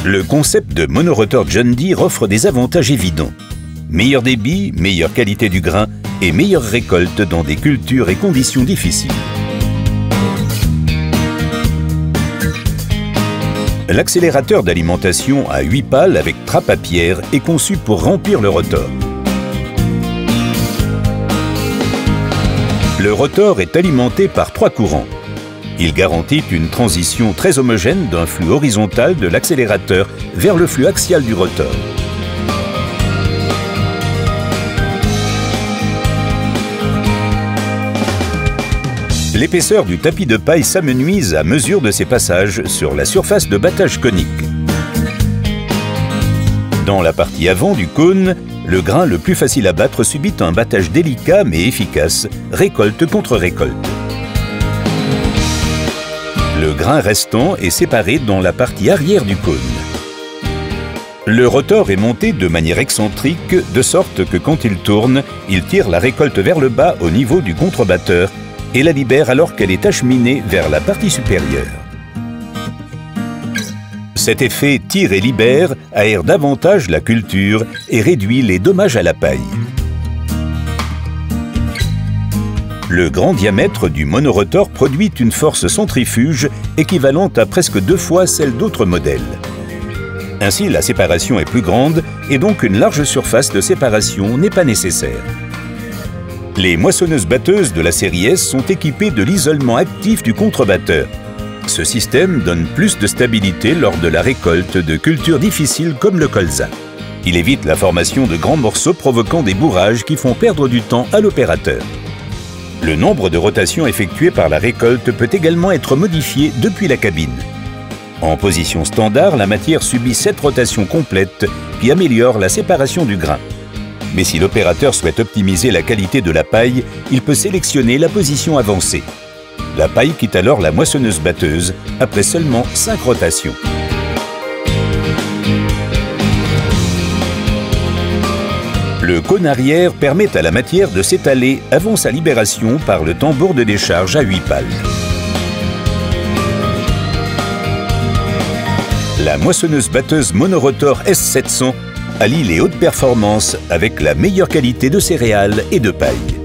Le concept de monorotor John Deere offre des avantages évidents. Meilleur débit, meilleure qualité du grain et meilleure récolte dans des cultures et conditions difficiles. L'accélérateur d'alimentation à 8 pales avec trappe à pierre est conçu pour remplir le rotor. Le rotor est alimenté par 3 courants. Il garantit une transition très homogène d'un flux horizontal de l'accélérateur vers le flux axial du rotor. L'épaisseur du tapis de paille s'amenuise à mesure de ses passages sur la surface de battage conique. Dans la partie avant du cône, le grain le plus facile à battre subit un battage délicat mais efficace, récolte contre récolte. Le grain restant est séparé dans la partie arrière du cône. Le rotor est monté de manière excentrique, de sorte que quand il tourne, il tire la récolte vers le bas au niveau du contrebatteur et la libère alors qu'elle est acheminée vers la partie supérieure. Cet effet tire et libère aère davantage la culture et réduit les dommages à la paille. Le grand diamètre du monorotor produit une force centrifuge équivalente à presque 2 fois celle d'autres modèles. Ainsi, la séparation est plus grande et donc une large surface de séparation n'est pas nécessaire. Les moissonneuses-batteuses de la série S sont équipées de l'isolement actif du contrebatteur. Ce système donne plus de stabilité lors de la récolte de cultures difficiles comme le colza. Il évite la formation de grands morceaux provoquant des bourrages qui font perdre du temps à l'opérateur. Le nombre de rotations effectuées par la récolte peut également être modifié depuis la cabine. En position standard, la matière subit 7 rotations complètes qui améliorent la séparation du grain. Mais si l'opérateur souhaite optimiser la qualité de la paille, il peut sélectionner la position avancée. La paille quitte alors la moissonneuse-batteuse après seulement 5 rotations. Le cône arrière permet à la matière de s'étaler avant sa libération par le tambour de décharge à 8 pales. La moissonneuse-batteuse monorotor S700 allie les hautes performances avec la meilleure qualité de céréales et de paille.